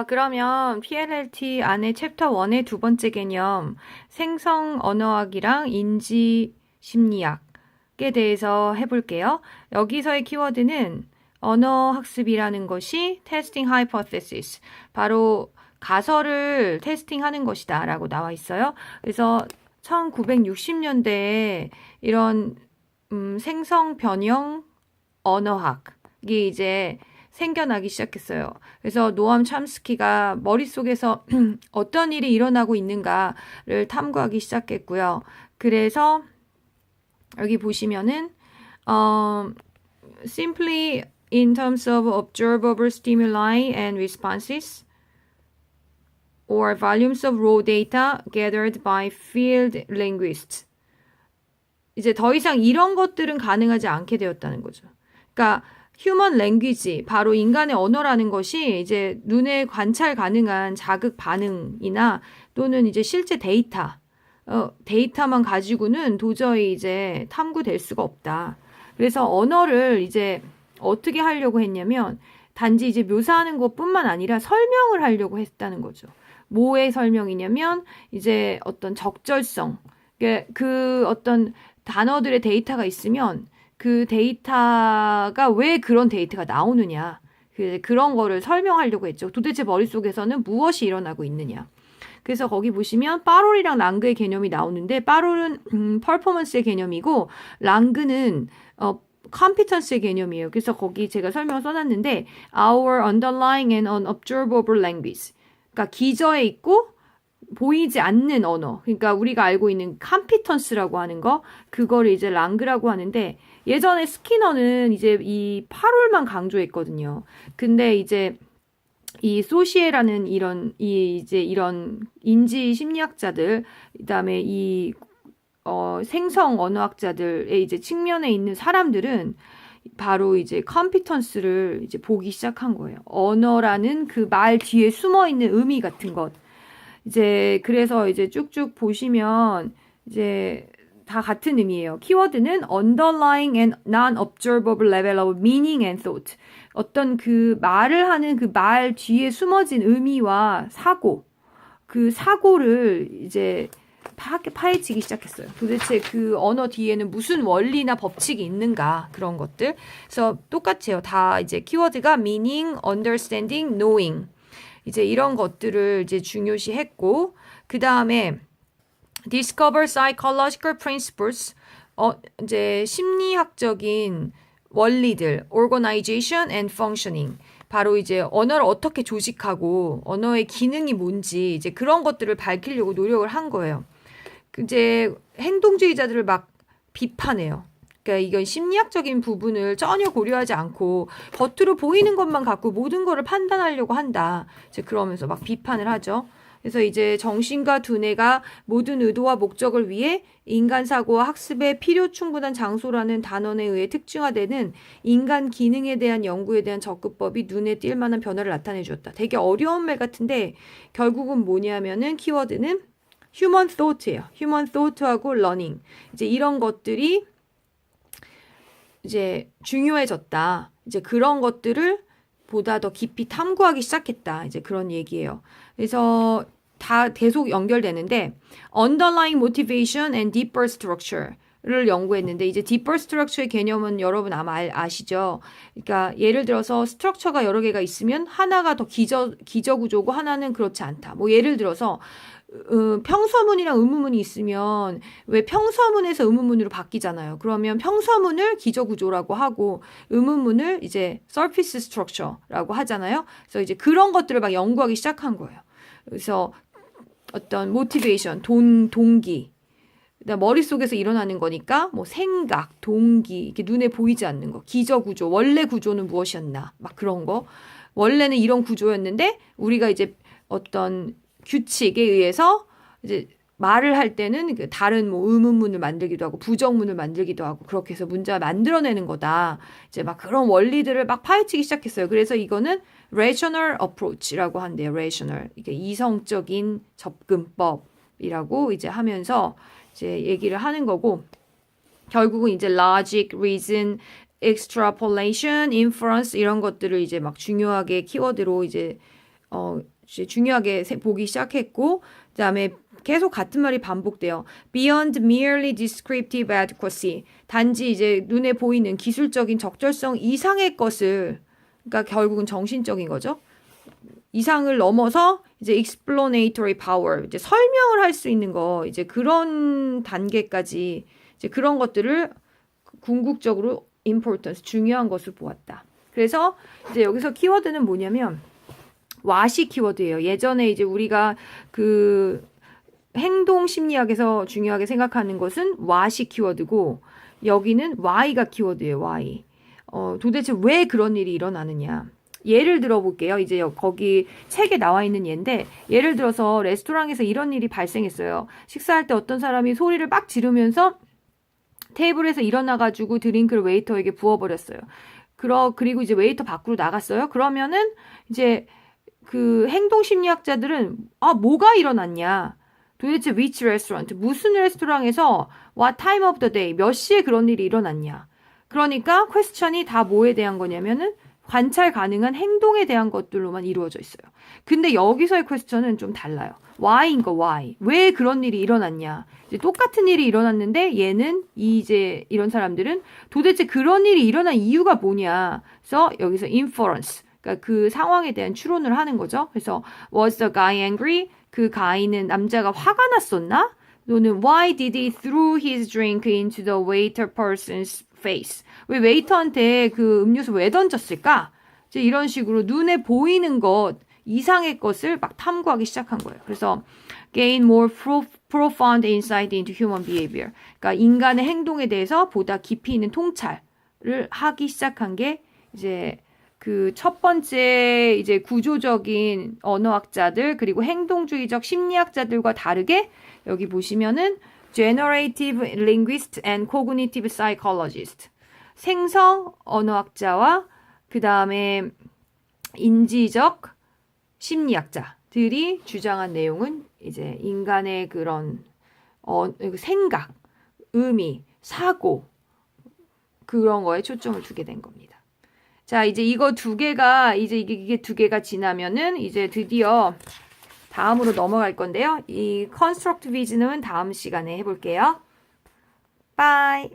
그러면 PLLT 안에 챕터 1의 두 번째 개념, 생성 언어학이랑 인지 심리학에 대해서 해볼게요. 여기서의 키워드는 언어 학습이라는 것이 testing hypothesis, 바로 가설을 테스팅하는 것이다 라고 나와 있어요. 그래서 1960년대에 이런 생성 변형 언어학이 이제 생겨나기 시작했어요. 그래서 노암 첨스키가 머릿속에서 어떤 일이 일어나고 있는가를 탐구하기 시작했고요. 그래서 여기 보시면은 simply in terms of observable stimuli and responses or volumes of raw data gathered by field linguists. 이제 더 이상 이런 것들은 가능하지 않게 되었다는 거죠. 그러니까 휴먼 랭귀지, 바로 인간의 언어라는 것이 이제 눈에 관찰 가능한 자극 반응이나 또는 이제 실제 데이터만 가지고는 도저히 이제 탐구될 수가 없다. 그래서 언어를 이제 어떻게 하려고 했냐면 단지 이제 묘사하는 것뿐만 아니라 설명을 하려고 했다는 거죠. 뭐의 설명이냐면 이제 어떤 적절성, 그 어떤 단어들의 데이터가 있으면 그 데이터가 왜 그런 데이터가 나오느냐. 그런 거를 설명하려고 했죠. 도대체 머릿속에서는 무엇이 일어나고 있느냐. 그래서 거기 보시면 빠롤이랑 랑그의 개념이 나오는데 빠롤은 퍼포먼스의 개념이고 랑그는 컴피턴스의 개념이에요. 그래서 거기 제가 설명을 써놨는데 our underlying and unobservable language. 그러니까 기저에 있고 보이지 않는 언어. 그러니까 우리가 알고 있는 컴피턴스라고 하는 거, 그거를 이제 랑그라고 하는데 예전에 스키너는 이제 이 파롤만 강조했거든요. 근데 이제 이 소시에라는 이런 인지 심리학자들, 그다음에 이 생성 언어학자들의 이제 측면에 있는 사람들은 바로 이제 컴피턴스를 이제 보기 시작한 거예요. 언어라는 그 말 뒤에 숨어 있는 의미 같은 것. 이제 그래서 이제 쭉쭉 보시면 이제 다 같은 의미예요. 키워드는 underlying and non-observable level of meaning and thought. 어떤 그 말을 하는 그 말 뒤에 숨어진 의미와 사고, 그 사고를 이제 파헤치기 시작했어요. 도대체 그 언어 뒤에는 무슨 원리나 법칙이 있는가, 그런 것들. 그래서 똑같아요. 다 이제 키워드가 meaning, understanding, knowing. 이제 이런 것들을 이제 중요시했고, 그 다음에 discover psychological principles, 이제 심리학적인 원리들, organization and functioning. 바로 이제 언어를 어떻게 조직하고 언어의 기능이 뭔지 이제 그런 것들을 밝히려고 노력을 한 거예요. 이제 행동주의자들을 막 비판해요. 그러니까 이건 심리학적인 부분을 전혀 고려하지 않고 겉으로 보이는 것만 갖고 모든 거를 판단하려고 한다. 이제 그러면서 막 비판을 하죠. 그래서 이제 정신과 두뇌가 모든 의도와 목적을 위해 인간 사고와 학습의 필요 충분한 장소라는 단원에 의해 특징화되는 인간 기능에 대한 연구에 대한 접근법이 눈에 띌 만한 변화를 나타내 주었다. 되게 어려운 말 같은데 결국은 뭐냐면은 키워드는 human thought예요. human thought하고 learning. 이제 이런 것들이 이제 중요해졌다. 이제 그런 것들을 보다 더 깊이 탐구하기 시작했다. 이제 그런 얘기예요. 그래서 다 계속 연결되는데 underlying motivation and deeper structure를 연구했는데 이제 deeper structure의 개념은 여러분 아마 아시죠? 그러니까 예를 들어서 스트럭처가 여러 개가 있으면 하나가 더 기저 구조고 하나는 그렇지 않다. 뭐 예를 들어서 평서문이랑 의문문이 있으면 왜 평서문에서 의문문으로 바뀌잖아요. 그러면 평서문을 기저구조라고 하고 의문문을 이제 surface structure라고 하잖아요. 그래서 이제 그런 것들을 막 연구하기 시작한 거예요. 그래서 어떤 motivation, 동기, 머릿속에서 일어나는 거니까 뭐 생각, 동기, 이렇게 눈에 보이지 않는 거, 기저구조, 원래 구조는 무엇이었나, 막 그런 거. 원래는 이런 구조였는데 우리가 이제 어떤 규칙에 의해서 이제 말을 할 때는 다른 뭐 의문문을 만들기도 하고 부정문을 만들기도 하고 그렇게 해서 문제를 만들어내는 거다. 이제 막 그런 원리들을 막 파헤치기 시작했어요. 그래서 이거는 rational approach라고 한대요. rational. 이게 이성적인 접근법이라고 이제 하면서 이제 얘기를 하는 거고 결국은 이제 logic, reason, extrapolation, inference 이런 것들을 이제 막 중요하게 키워드로 이제 이제 중요하게 보기 시작했고, 그다음에 계속 같은 말이 반복돼요. Beyond merely descriptive adequacy. 단지 이제 눈에 보이는 기술적인 적절성 이상의 것을, 그러니까 결국은 정신적인 거죠. 이상을 넘어서 이제 explanatory power, 이제 설명을 할 수 있는 거, 이제 그런 단계까지 이제 그런 것들을 궁극적으로 importance, 중요한 것을 보았다. 그래서 이제 여기서 키워드는 뭐냐면 와시 키워드예요. 예전에 이제 우리가 그 행동 심리학에서 중요하게 생각하는 것은 와시 키워드고 여기는 Y가 키워드예요. Y. 도대체 왜 그런 일이 일어나느냐. 예를 들어 볼게요. 이제 거기 책에 나와 있는 예인데 예를 들어서 레스토랑에서 이런 일이 발생했어요. 식사할 때 어떤 사람이 소리를 막 지르면서 테이블에서 일어나가지고 드링크를 웨이터에게 부어버렸어요. 그리고 이제 웨이터 밖으로 나갔어요. 그러면은 이제 그 행동 심리학자들은 뭐가 일어났냐? 도대체 which restaurant? 무슨 레스토랑에서 what time of the day? 몇 시에 그런 일이 일어났냐? 그러니까 퀘스천이 다 뭐에 대한 거냐면은 관찰 가능한 행동에 대한 것들로만 이루어져 있어요. 근데 여기서의 퀘스천은 좀 달라요. why인 거 why. 왜 그런 일이 일어났냐? 이제 똑같은 일이 일어났는데 얘는 이제 이런 사람들은 도대체 그런 일이 일어난 이유가 뭐냐? 그래서 여기서 inference. 그러니까 그 상황에 대한 추론을 하는 거죠. 그래서 was the guy angry? 그 가이는 남자가 화가 났었나? 또는 why did he throw his drink into the waiter person's face? 왜 웨이터한테 그 음료수 왜 던졌을까? 이제 이런 식으로 눈에 보이는 것 이상의 것을 막 탐구하기 시작한 거예요. 그래서 gain more profound insight into human behavior. 그러니까 인간의 행동에 대해서 보다 깊이 있는 통찰을 하기 시작한 게 이제 그 첫 번째 이제 구조적인 언어학자들 그리고 행동주의적 심리학자들과 다르게 여기 보시면은 generative linguist and cognitive psychologist 생성 언어학자와 그 다음에 인지적 심리학자들이 주장한 내용은 이제 인간의 그런 생각, 의미, 사고 그런 거에 초점을 두게 된 겁니다. 자, 이제 이거 두 개가 이제 이게 두 개가 지나면은 이제 드디어 다음으로 넘어갈 건데요. 이 constructivism은 다음 시간에 해볼게요. 바이.